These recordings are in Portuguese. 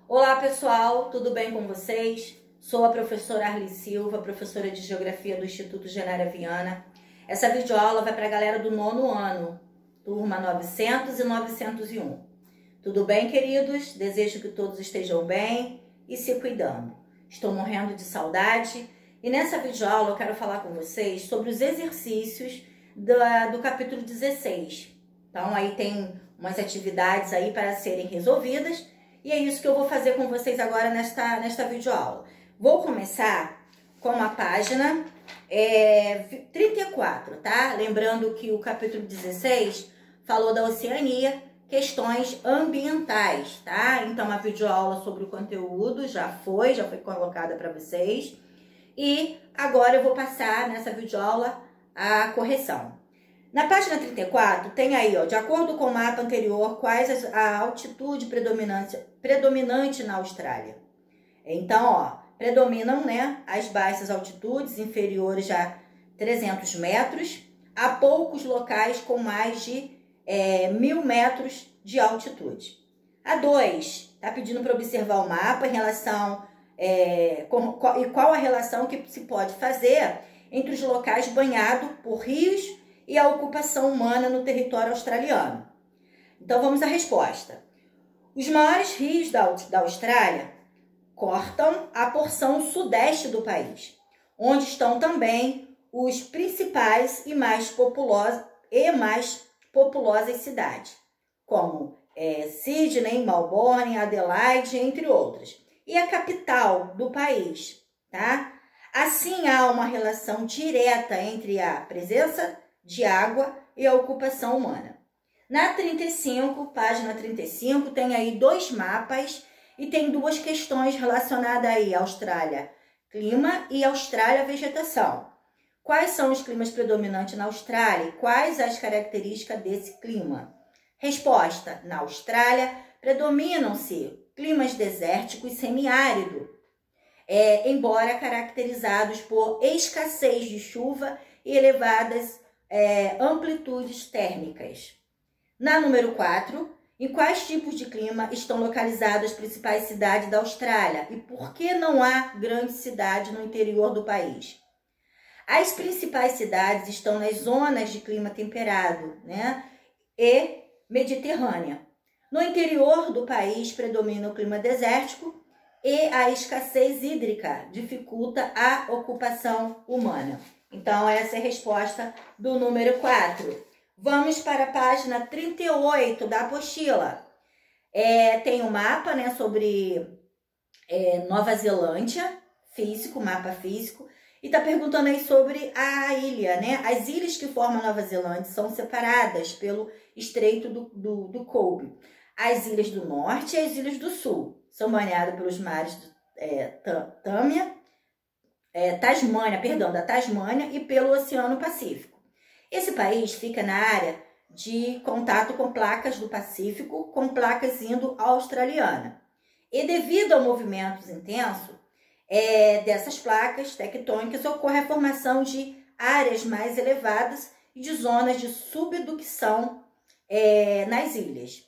Olá pessoal, tudo bem com vocês? Sou a professora Arli Silva, professora de Geografia do Instituto Genária Viana. Essa videoaula vai para a galera do 9º ano, turma 900 e 901. Tudo bem, queridos? Desejo que todos estejam bem e se cuidando. Estou morrendo de saudade e nessa videoaula eu quero falar com vocês sobre os exercícios do capítulo 16. Então aí tem umas atividades aí para serem resolvidas. E é isso que eu vou fazer com vocês agora nesta videoaula. Vou começar com a página 34, tá? Lembrando que o capítulo 16 falou da Oceania, questões ambientais, tá? Então, a videoaula sobre o conteúdo já foi colocada para vocês. E agora eu vou passar nessa videoaula a correção. Na página 34, tem aí, ó, de acordo com o mapa anterior, quais a altitude predominante na Austrália. Então, ó, predominam, né, as baixas altitudes inferiores a 300 metros, há poucos locais com mais de 1.000 metros de altitude. A 2, tá pedindo para observar o mapa em relação, e qual a relação que se pode fazer entre os locais banhados por rios e a ocupação humana no território australiano. Então, vamos à resposta. Os maiores rios da Austrália cortam a porção sudeste do país, onde estão também os principais e mais populosas cidades, como Sydney, Melbourne, Adelaide, entre outras. E a capital do país, tá? Assim, há uma relação direta entre a presença de água e a ocupação humana. Na 35, página 35, tem aí 2 mapas e tem 2 questões relacionadas aí à Austrália clima e Austrália vegetação. Quais são os climas predominantes na Austrália e quais as características desse clima? Resposta: na Austrália predominam-se climas desérticos e semiárido, embora caracterizados por escassez de chuva e elevadas amplitudes térmicas. Na número 4, em quais tipos de clima estão localizadas as principais cidades da Austrália e por que não há grande cidade no interior do país? As principais cidades estão nas zonas de clima temperado, né, e mediterrânea. No interior do país predomina o clima desértico e a escassez hídrica dificulta a ocupação humana. Então, essa é a resposta do número 4. Vamos para a página 38 da apostila. Tem um mapa, né, sobre Nova Zelândia, mapa físico, e está perguntando aí sobre a ilha, né? As ilhas que formam Nova Zelândia são separadas pelo Estreito do Coube. As ilhas do norte e as ilhas do sul são banhadas pelos mares da Tasmânia e pelo Oceano Pacífico. Esse país fica na área de contato com placas do Pacífico, com placas indo-australiana. E devido ao movimento intenso dessas placas tectônicas, ocorre a formação de áreas mais elevadas e de zonas de subducção nas ilhas.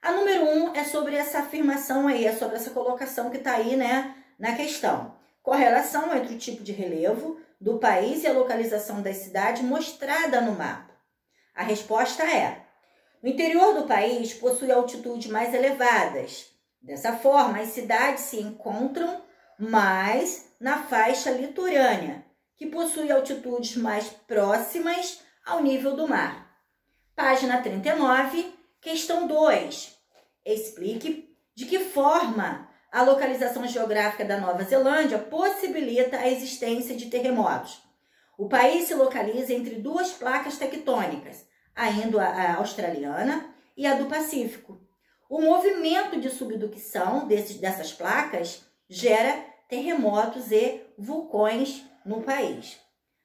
A número 1 é sobre essa afirmação aí, é sobre essa colocação que está aí, né, na questão. Correlação entre o tipo de relevo do país e a localização das cidades mostrada no mapa. A resposta é: no interior do país possui altitudes mais elevadas. Dessa forma, as cidades se encontram mais na faixa litorânea, que possui altitudes mais próximas ao nível do mar. Página 39, questão 2. Explique de que forma a localização geográfica da Nova Zelândia possibilita a existência de terremotos. O país se localiza entre 2 placas tectônicas, a indo-australiana e a do Pacífico. O movimento de subducção dessas placas gera terremotos e vulcões no país.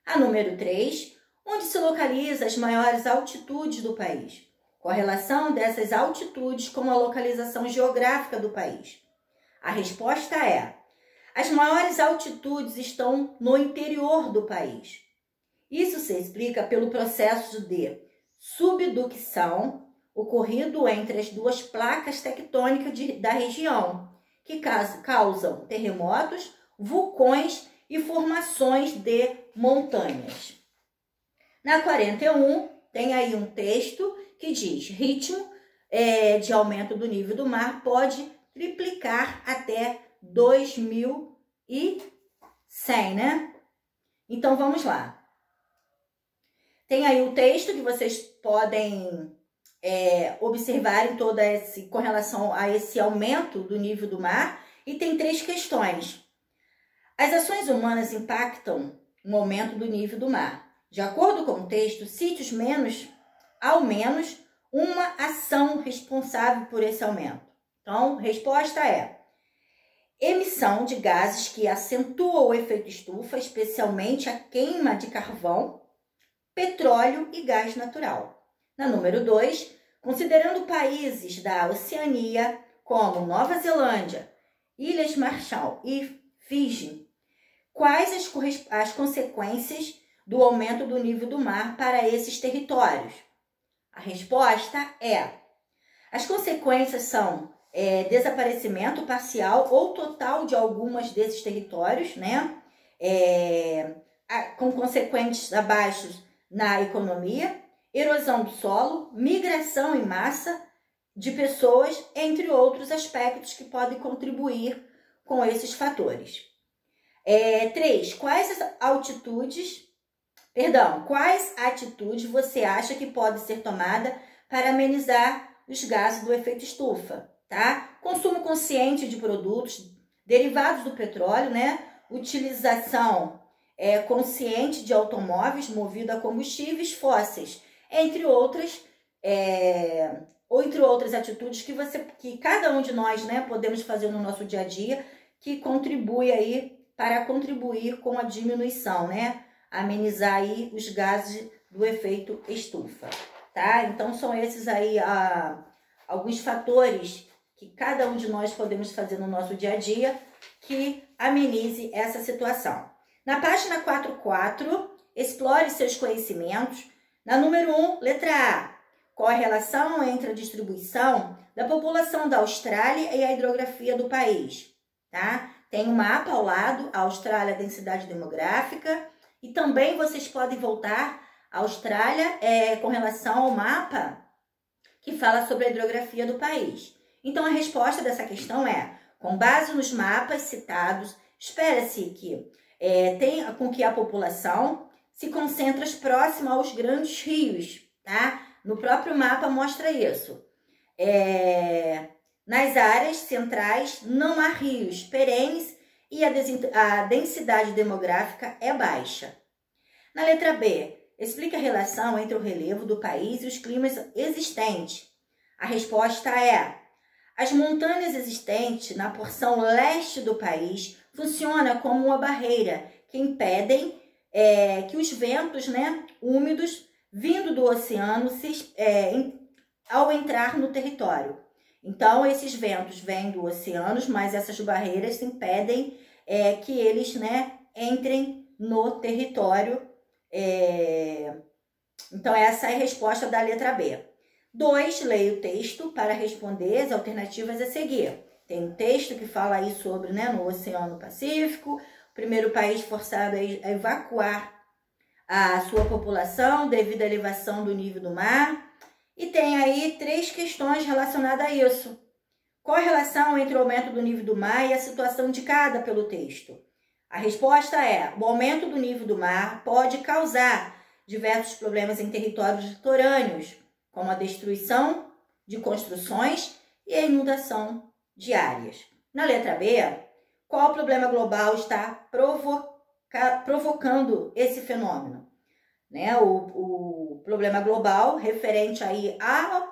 A número 3, onde se localiza as maiores altitudes do país. Correlação dessas altitudes com a localização geográfica do país. A resposta é: as maiores altitudes estão no interior do país. Isso se explica pelo processo de subducção ocorrido entre as 2 placas tectônicas da região, que causam terremotos, vulcões e formações de montanhas. Na 41, tem aí um texto que diz: ritmo de aumento do nível do mar pode triplicar até 2100, né? Então, vamos lá. Tem aí o texto que vocês podem observar com relação a esse aumento do nível do mar, e tem 3 questões. As ações humanas impactam no aumento do nível do mar. De acordo com o texto, cite ao menos uma ação responsável por esse aumento. Então, resposta é: emissão de gases que acentuam o efeito estufa, especialmente a queima de carvão, petróleo e gás natural. Na número 2, considerando países da Oceania, como Nova Zelândia, Ilhas Marshall e Fiji, quais as consequências do aumento do nível do mar para esses territórios? A resposta é: as consequências são desaparecimento parcial ou total de algumas desses territórios, né? Com consequentes abaixos na economia, erosão do solo, migração em massa de pessoas, entre outros aspectos que podem contribuir com esses fatores. 3. Quais atitudes você acha que pode ser tomada para amenizar os gases do efeito estufa? Tá? Consumo consciente de produtos derivados do petróleo, né? Utilização consciente de automóveis movidos a combustíveis fósseis, entre outras atitudes que cada um de nós, né, podemos fazer no nosso dia a dia, que contribui aí para contribuir com a diminuição, né? Amenizar aí os gases do efeito estufa, tá? Então, são esses aí alguns fatores que cada um de nós podemos fazer no nosso dia a dia que amenize essa situação. Na página 44, explore seus conhecimentos. Na número 1, letra A. Qual a relação entre a distribuição da população da Austrália e a hidrografia do país? Tá? Tem um mapa ao lado, a Austrália, densidade demográfica, e também vocês podem voltar à Austrália com relação ao mapa que fala sobre a hidrografia do país. Então, a resposta dessa questão é: com base nos mapas citados, espera-se que tenha com que a população se concentre próxima aos grandes rios, tá? No próprio mapa mostra isso. Nas áreas centrais não há rios perenes e a densidade demográfica é baixa. Na letra B, explica a relação entre o relevo do país e os climas existentes. A resposta é: as montanhas existentes na porção leste do país funcionam como uma barreira que impedem que os ventos, né, úmidos vindo do oceano ao entrar no território. Então, esses ventos vêm do oceano, mas essas barreiras impedem que eles, né, entrem no território. Então, essa é a resposta da letra B. 2, leia o texto para responder as alternativas a seguir. Tem um texto que fala aí sobre, né, no Oceano Pacífico, o primeiro país forçado a evacuar a sua população devido à elevação do nível do mar. E tem aí 3 questões relacionadas a isso. Qual a relação entre o aumento do nível do mar e a situação indicada pelo texto? A resposta é: o aumento do nível do mar pode causar diversos problemas em territórios litorâneos, como a destruição de construções e a inundação de áreas. Na letra B, qual problema global está provocando esse fenômeno? Né? O problema global referente aí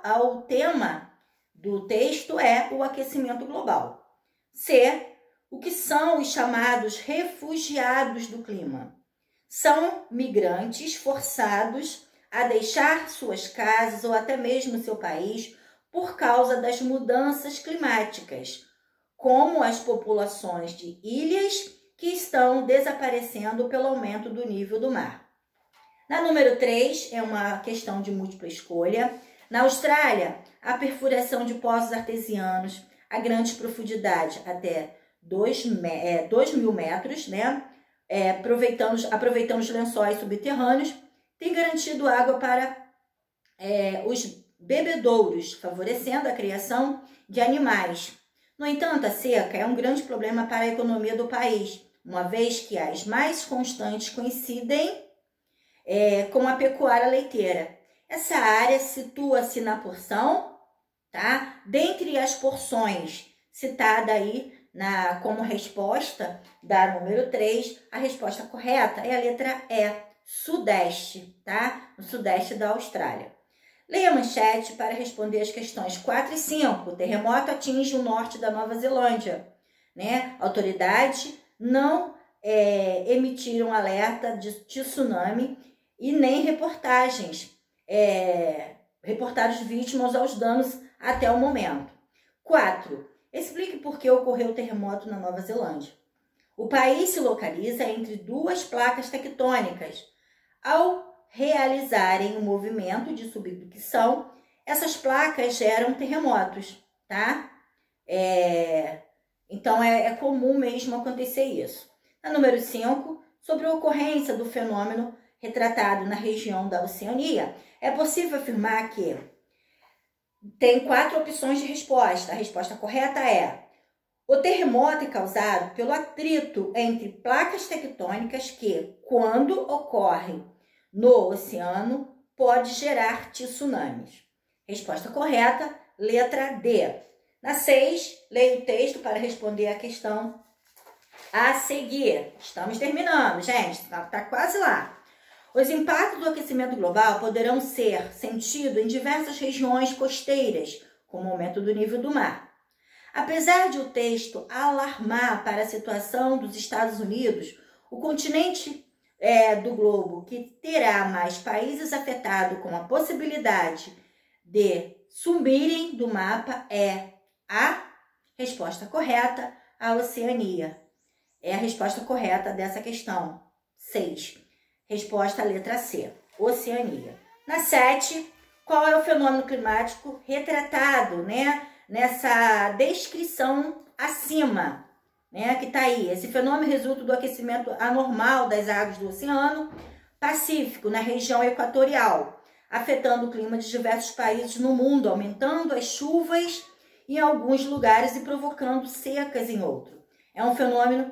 ao tema do texto é o aquecimento global. C, o que são os chamados refugiados do clima? São migrantes forçados a deixar suas casas ou até mesmo seu país por causa das mudanças climáticas, como as populações de ilhas que estão desaparecendo pelo aumento do nível do mar. Na número 3, é uma questão de múltipla escolha. Na Austrália, a perfuração de poços artesianos a grandes profundidades, até 2.000 metros, né? Aproveitando os lençóis subterrâneos, tem garantido água para os bebedouros, favorecendo a criação de animais. No entanto, a seca é um grande problema para a economia do país, uma vez que as mais constantes coincidem com a pecuária leiteira. Essa área situa-se na porção, tá? Dentre as porções citada aí como resposta da número 3, a resposta correta é a letra E, Sudeste, tá? No Sudeste da Austrália. Leia a manchete para responder as questões 4 e 5. O terremoto atinge o norte da Nova Zelândia, né? Autoridades não emitiram alerta de tsunami e nem reportagens vítimas aos danos até o momento. 4. Explique por que ocorreu o terremoto na Nova Zelândia. O país se localiza entre duas placas tectônicas. Ao realizarem um movimento de subducção, essas placas geram terremotos, tá? Então, é comum mesmo acontecer isso. A número 5, sobre a ocorrência do fenômeno retratado na região da Oceania, é possível afirmar que tem 4 opções de resposta. A resposta correta é: o terremoto é causado pelo atrito entre placas tectônicas que, quando ocorrem no oceano, pode gerar tsunamis. Resposta correta, letra D. Na 6, leia o texto para responder a questão a seguir. Estamos terminando, gente. Tá quase lá. Os impactos do aquecimento global poderão ser sentidos em diversas regiões costeiras, como o aumento do nível do mar. Apesar de o texto alarmar para a situação dos Estados Unidos, o continente do globo que terá mais países afetados com a possibilidade de sumirem do mapa é a resposta correta, a Oceania. É a resposta correta dessa questão. 6. Resposta letra C, Oceania. Na 7, qual é o fenômeno climático retratado, né, nessa descrição acima, né, que está aí? Esse fenômeno resulta do aquecimento anormal das águas do Oceano Pacífico, na região equatorial, afetando o clima de diversos países no mundo, aumentando as chuvas em alguns lugares e provocando secas em outros. É um fenômeno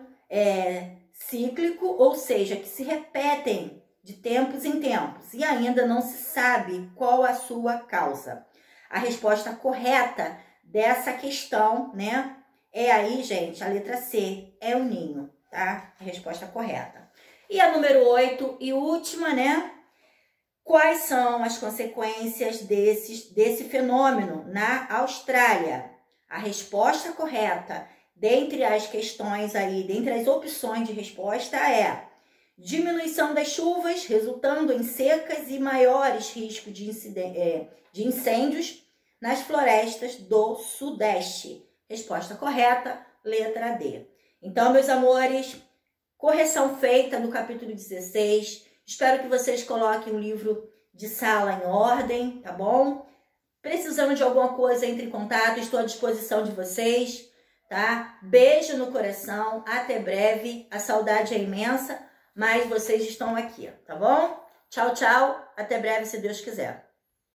cíclico, ou seja, que se repetem de tempos em tempos e ainda não se sabe qual a sua causa. A resposta correta dessa questão, né, é aí, gente, a letra C, é o Ninho, tá? A resposta correta. E a número 8 e última, né? Quais são as consequências desse fenômeno na Austrália? A resposta correta, dentre as questões aí, dentre as opções de resposta, é diminuição das chuvas, resultando em secas e maiores riscos de incêndios nas florestas do Sudeste. Resposta correta, letra D. Então, meus amores, correção feita no capítulo 16. Espero que vocês coloquem o livro de sala em ordem, tá bom? Precisando de alguma coisa, entre em contato, estou à disposição de vocês, tá? Beijo no coração, até breve, a saudade é imensa, mas vocês estão aqui, tá bom? Tchau, tchau, até breve, se Deus quiser.